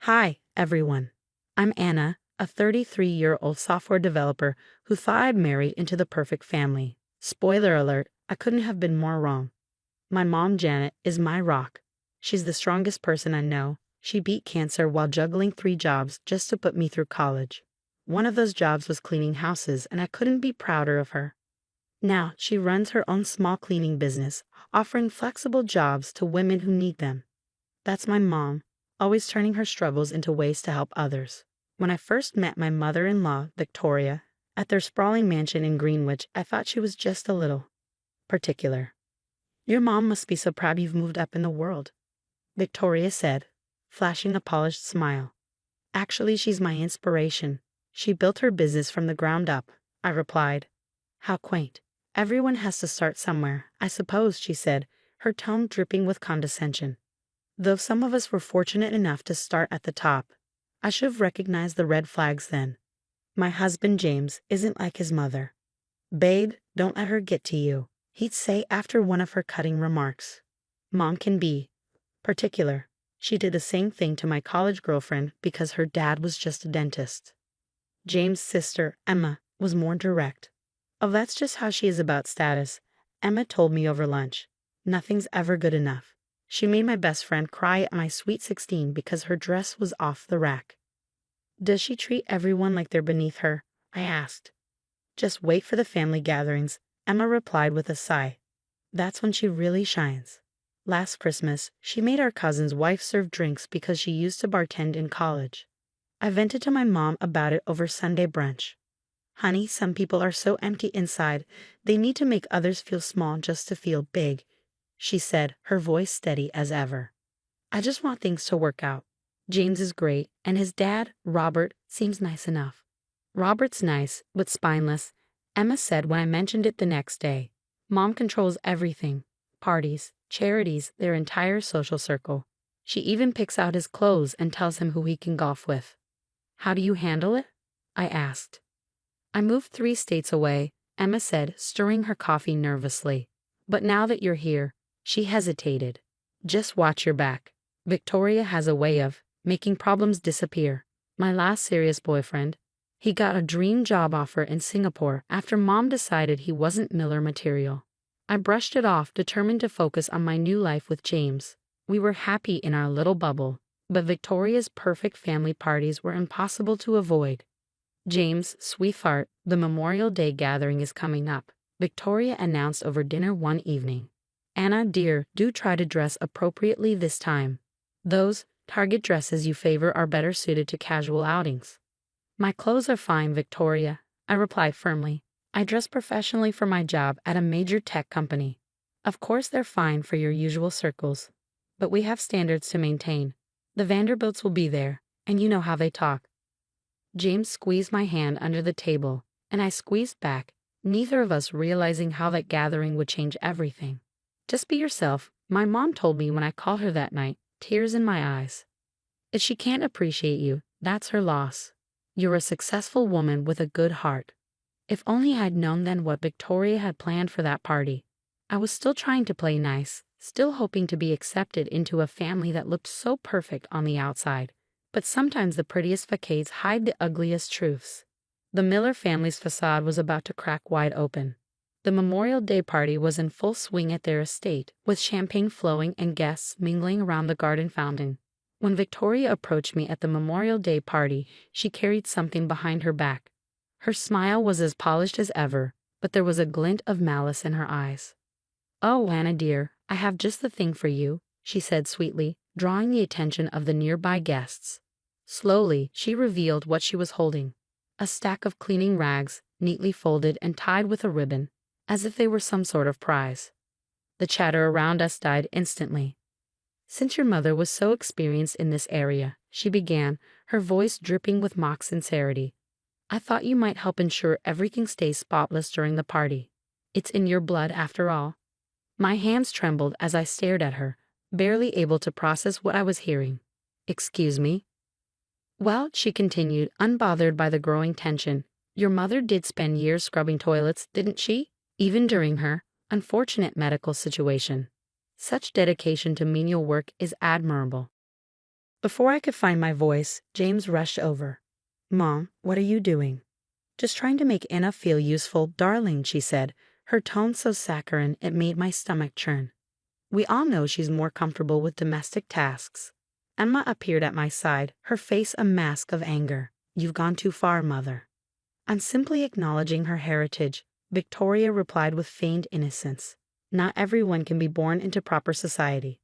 Hi, everyone. I'm Anna, a 33-year-old software developer who thought I'd married into the perfect family. Spoiler alert, I couldn't have been more wrong. My mom, Janet, is my rock. She's the strongest person I know. She beat cancer while juggling 3 jobs just to put me through college. One of those jobs was cleaning houses, and I couldn't be prouder of her. Now, she runs her own small cleaning business, offering flexible jobs to women who need them. That's my mom, always turning her struggles into ways to help others. When I first met my mother-in-law, Victoria, at their sprawling mansion in Greenwich, I thought she was just a little particular. "Your mom must be so proud you've moved up in the world," Victoria said, flashing a polished smile. "Actually, she's my inspiration. She built her business from the ground up," I replied. "How quaint. Everyone has to start somewhere, I suppose," she said, her tone dripping with condescension. "Though some of us were fortunate enough to start at the top. I should have recognized the red flags then. My husband James isn't like his mother. Babe, don't let her get to you," he'd say after one of her cutting remarks. Mom can be particular. She did the same thing to my college girlfriend because her dad was just a dentist. James' sister, Emma, was more direct. "Oh, that's just how she is about status," Emma told me over lunch. "Nothing's ever good enough." She made my best friend cry at my sweet 16 because her dress was off the rack. "Does she treat everyone like they're beneath her?" I asked. "Just wait for the family gatherings," Emma replied with a sigh. "That's when she really shines. Last Christmas, she made our cousin's wife serve drinks because she used to bartend in college. I vented to my mom about it over Sunday brunch. Honey, some people are so empty inside, they need to make others feel small just to feel big," she said, her voice steady as ever. "I just want things to work out. James is great, and his dad, Robert, seems nice enough." "Robert's nice, but spineless," Emma said when I mentioned it the next day. "Mom controls everything. Parties, charities, their entire social circle. She even picks out his clothes and tells him who he can golf with." "How do you handle it?" I asked. "I moved 3 states away," Emma said, stirring her coffee nervously. "But now that you're here," she hesitated. "Just watch your back. Victoria has a way of making problems disappear. My last serious boyfriend, he got a dream job offer in Singapore after Mom decided he wasn't Miller material. I brushed it off, determined to focus on my new life with James. We were happy in our little bubble, but Victoria's perfect family parties were impossible to avoid. "James, sweetheart, the Memorial Day gathering is coming up," Victoria announced over dinner one evening. "Anna, dear, do try to dress appropriately this time. Those Target dresses you favor are better suited to casual outings." "My clothes are fine, Victoria," I replied firmly. "I dress professionally for my job at a major tech company. Of course they're fine for your usual circles, but we have standards to maintain. The Vanderbilts will be there, and you know how they talk." James squeezed my hand under the table, and I squeezed back, neither of us realizing how that gathering would change everything. "Just be yourself," my mom told me when I called her that night, tears in my eyes. "If she can't appreciate you, that's her loss. You're a successful woman with a good heart." If only I'd known then what Victoria had planned for that party. I was still trying to play nice, still hoping to be accepted into a family that looked so perfect on the outside. But sometimes the prettiest facades hide the ugliest truths. The Miller family's facade was about to crack wide open. The Memorial Day party was in full swing at their estate, with champagne flowing and guests mingling around the garden fountain. When Victoria approached me at the Memorial Day party, she carried something behind her back. Her smile was as polished as ever, but there was a glint of malice in her eyes. "Oh, Anna dear, I have just the thing for you," she said sweetly, drawing the attention of the nearby guests. Slowly, she revealed what she was holding. A stack of cleaning rags, neatly folded and tied with a ribbon, as if they were some sort of prize. The chatter around us died instantly. "Since your mother was so experienced in this area," she began, her voice dripping with mock sincerity, "I thought you might help ensure everything stays spotless during the party. It's in your blood after all." My hands trembled as I stared at her, barely able to process what I was hearing. "Excuse me?" "Well," she continued, unbothered by the growing tension, "your mother did spend years scrubbing toilets, didn't she? Even during her unfortunate medical situation. Such dedication to menial work is admirable." Before I could find my voice, James rushed over. Mom, what are you doing? Just trying to make Anna feel useful, darling, she said, her tone so saccharine it made my stomach churn. We all know she's more comfortable with domestic tasks. Emma appeared at my side, her face a mask of anger. You've gone too far, Mother. I'm simply acknowledging her heritage, Victoria replied with feigned innocence. Not everyone can be born into proper society.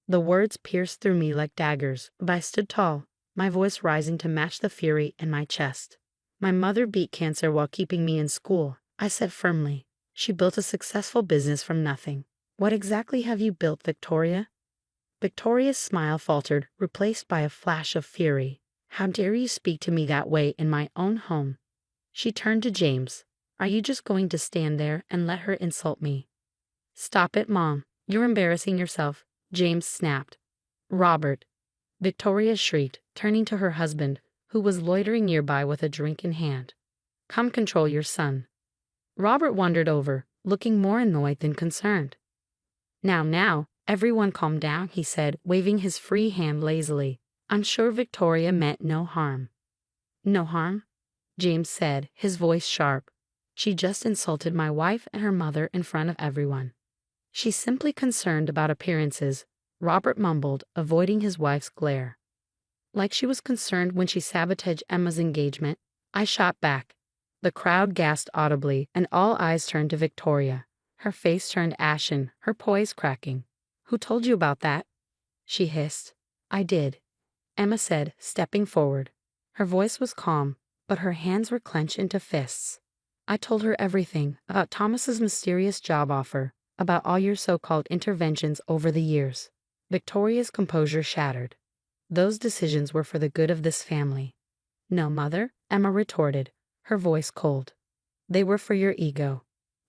The words pierced through me like daggers, but I stood tall, my voice rising to match the fury in my chest. My mother beat cancer while keeping me in school, I said firmly. She built a successful business from nothing. What exactly have you built, Victoria? Victoria's smile faltered, replaced by a flash of fury. How dare you speak to me that way in my own home? She turned to James. Are you just going to stand there and let her insult me? Stop it, Mom. You're embarrassing yourself, James snapped. Robert. Victoria shrieked, turning to her husband, who was loitering nearby with a drink in hand. Come control your son. Robert wandered over, looking more annoyed than concerned. Now, everyone calm down, he said, waving his free hand lazily. I'm sure Victoria meant no harm. No harm? James said, his voice sharp. She just insulted my wife and her mother in front of everyone. She's simply concerned about appearances, Robert mumbled, avoiding his wife's glare. Like she was concerned when she sabotaged Emma's engagement, I shot back. The crowd gasped audibly, and all eyes turned to Victoria. Her face turned ashen, her poise cracking. Who told you about that? She hissed. I did, Emma said, stepping forward. Her voice was calm, but her hands were clenched into fists. I told her everything about Thomas's mysterious job offer, about all your so-called interventions over the years. Victoria's composure shattered. Those decisions were for the good of this family. No, Mother, Emma retorted, her voice cold. They were for your ego.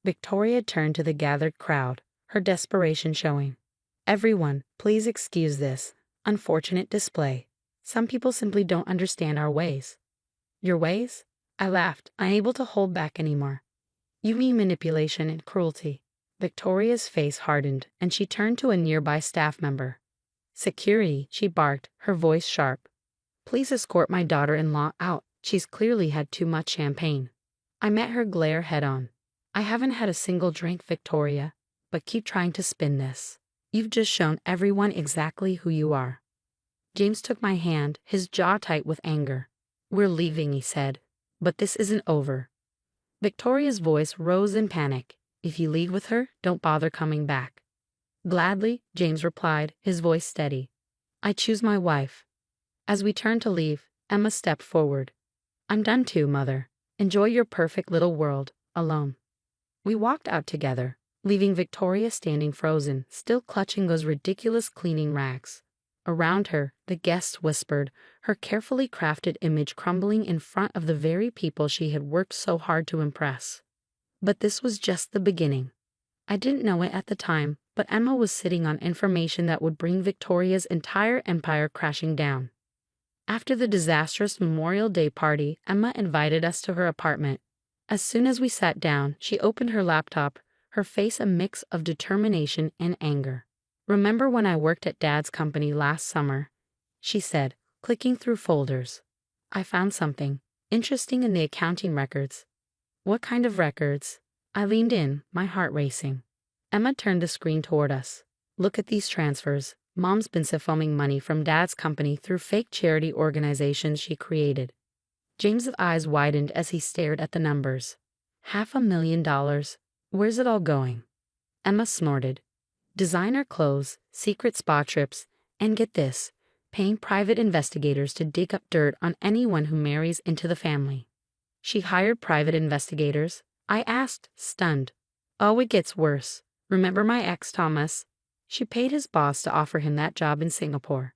Victoria turned to the gathered crowd, her desperation showing. Everyone, please excuse this unfortunate display. Some people simply don't understand our ways. Your ways? I laughed, unable to hold back anymore. You mean manipulation and cruelty. Victoria's face hardened, and she turned to a nearby staff member. Security, she barked, her voice sharp. Please escort my daughter-in-law out. She's clearly had too much champagne. I met her glare head-on. I haven't had a single drink, Victoria, but keep trying to spin this. You've just shown everyone exactly who you are. James took my hand, his jaw tight with anger. We're leaving, he said, but this isn't over. Victoria's voice rose in panic. If you leave with her, don't bother coming back. Gladly, James replied, his voice steady. I choose my wife. As we turned to leave, Emma stepped forward. I'm done too, Mother. Enjoy your perfect little world, alone. We walked out together, leaving Victoria standing frozen, still clutching those ridiculous cleaning rags. Around her, the guests whispered, her carefully crafted image crumbling in front of the very people she had worked so hard to impress. But this was just the beginning. I didn't know it at the time, but Emma was sitting on information that would bring Victoria's entire empire crashing down. After the disastrous Memorial Day party, Emma invited us to her apartment. As soon as we sat down, she opened her laptop, her face a mix of determination and anger. Remember when I worked at Dad's company last summer? She said, clicking through folders. I found something interesting in the accounting records. What kind of records? I leaned in, my heart racing. Emma turned the screen toward us. Look at these transfers. Mom's been siphonning money from Dad's company through fake charity organizations she created. James's eyes widened as he stared at the numbers. $500,000. Where's it all going? Emma snorted. Designer clothes, secret spa trips, and get this, paying private investigators to dig up dirt on anyone who marries into the family. She hired private investigators? I asked, stunned. Oh, it gets worse. Remember my ex, Thomas? She paid his boss to offer him that job in Singapore.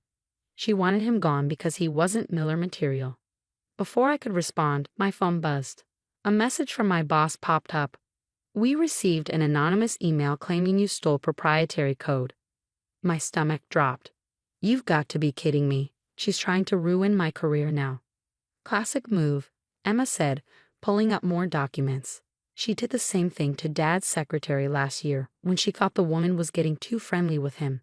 She wanted him gone because he wasn't Miller material. Before I could respond, my phone buzzed. A message from my boss popped up. We received an anonymous email claiming you stole proprietary code. My stomach dropped. You've got to be kidding me. She's trying to ruin my career now. Classic move, Emma said, pulling up more documents. She did the same thing to Dad's secretary last year when she thought the woman was getting too friendly with him.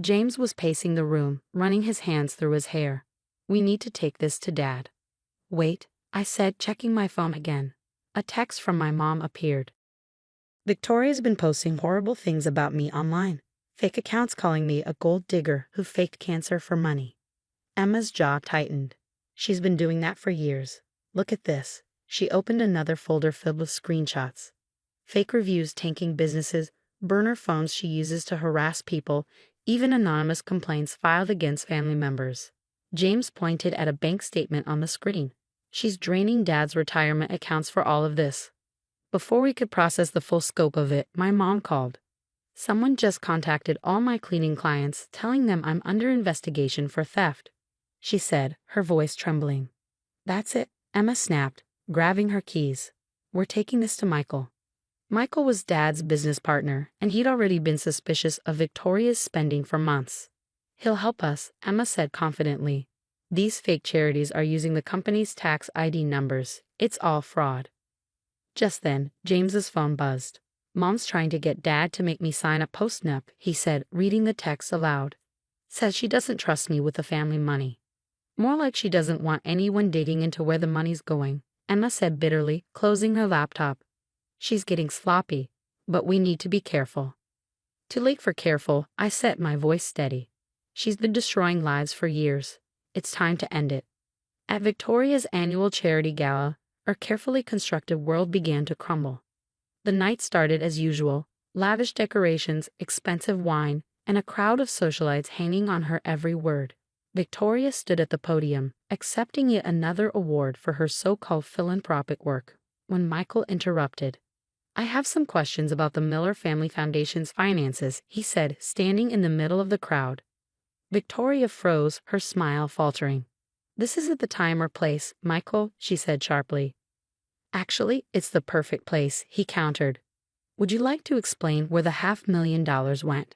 James was pacing the room, running his hands through his hair. "We need to take this to Dad." "Wait," I said, checking my phone again. A text from my mom appeared. "Victoria's been posting horrible things about me online. Fake accounts calling me a gold digger who faked cancer for money." Emma's jaw tightened. "She's been doing that for years. Look at this." She opened another folder filled with screenshots. Fake reviews tanking businesses, burner phones she uses to harass people, even anonymous complaints filed against family members. James pointed at a bank statement on the screen. "She's draining Dad's retirement accounts for all of this." Before we could process the full scope of it, my mom called. "Someone just contacted all my cleaning clients, telling them I'm under investigation for theft," she said, her voice trembling. "That's it," Emma snapped, grabbing her keys. "We're taking this to Michael." Michael was Dad's business partner, and he'd already been suspicious of Victoria's spending for months. "He'll help us," Emma said confidently. "These fake charities are using the company's tax ID numbers. It's all fraud." Just then, James's phone buzzed. "Mom's trying to get Dad to make me sign a post-nup," he said, reading the text aloud. "Says she doesn't trust me with the family money." "More like she doesn't want anyone digging into where the money's going," Emma said bitterly, closing her laptop. "She's getting sloppy, but we need to be careful." Too late for careful, I set my voice steady. "She's been destroying lives for years. It's time to end it." At Victoria's annual charity gala, our carefully constructed world began to crumble. The night started as usual, lavish decorations, expensive wine, and a crowd of socialites hanging on her every word. Victoria stood at the podium, accepting yet another award for her so-called philanthropic work, when Michael interrupted. "I have some questions about the Miller Family Foundation's finances," he said, standing in the middle of the crowd. Victoria froze, her smile faltering. "This isn't the time or place, Michael," she said sharply. "Actually, it's the perfect place," he countered. "Would you like to explain where the $500,000 went?"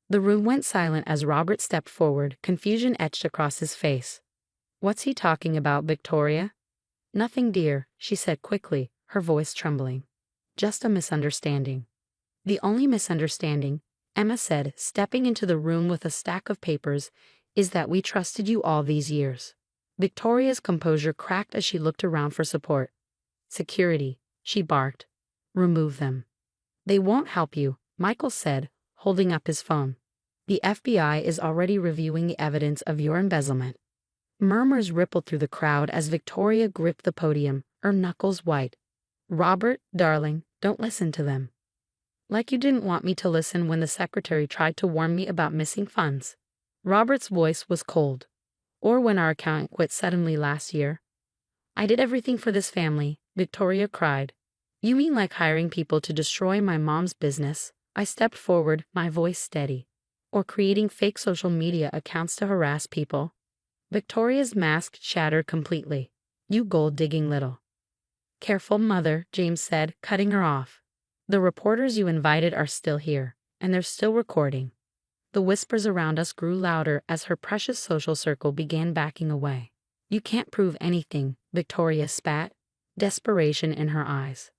The room went silent as Robert stepped forward, confusion etched across his face. "What's he talking about, Victoria?" "Nothing, dear," she said quickly, her voice trembling. "Just a misunderstanding." "The only misunderstanding," Emma said, stepping into the room with a stack of papers, "is that we trusted you all these years." Victoria's composure cracked as she looked around for support. "Security," she barked. "Remove them." "They won't help you," Michael said, holding up his phone. "The FBI is already reviewing the evidence of your embezzlement." Murmurs rippled through the crowd as Victoria gripped the podium, her knuckles white. "Robert, darling, don't listen to them." "Like you didn't want me to listen when the secretary tried to warn me about missing funds." Robert's voice was cold. "Or when our accountant quit suddenly last year." "I did everything for this family," Victoria cried. "You mean like hiring people to destroy my mom's business?" I stepped forward, my voice steady. "Or creating fake social media accounts to harass people?" Victoria's mask shattered completely. "You gold-digging little—" "Careful, Mother," James said, cutting her off. "The reporters you invited are still here, and they're still recording." The whispers around us grew louder as her precious social circle began backing away. "You can't prove anything," Victoria spat, desperation in her eyes.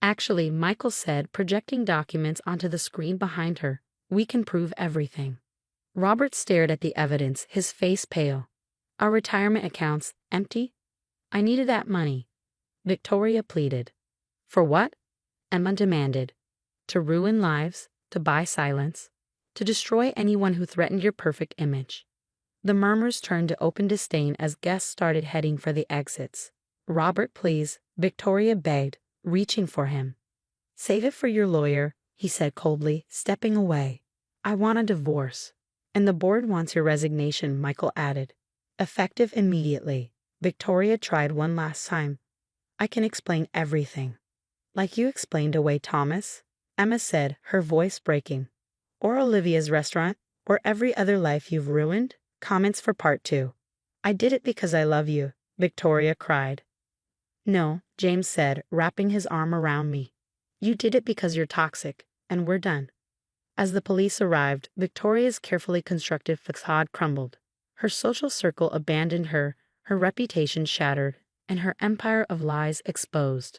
"Actually," Michael said, projecting documents onto the screen behind her, "we can prove everything." Robert stared at the evidence, his face pale. "Our retirement accounts, empty?" "I needed that money," Victoria pleaded. "For what?" Emma demanded. "To ruin lives, to buy silence, to destroy anyone who threatened your perfect image." The murmurs turned to open disdain as guests started heading for the exits. "Robert, please," Victoria begged, reaching for him. "Save it for your lawyer," he said coldly, stepping away. "I want a divorce." "And the board wants your resignation," Michael added. "Effective immediately." Victoria tried one last time. "I can explain everything." "Like you explained away Thomas?" Emma said, her voice breaking. "Or Olivia's restaurant, or every other life you've ruined?" Comments for part 2. "I did it because I love you," Victoria cried. "No," James said, wrapping his arm around me. "You did it because you're toxic, and we're done." As the police arrived, Victoria's carefully constructed facade crumbled. Her social circle abandoned her, her reputation shattered, and her empire of lies exposed.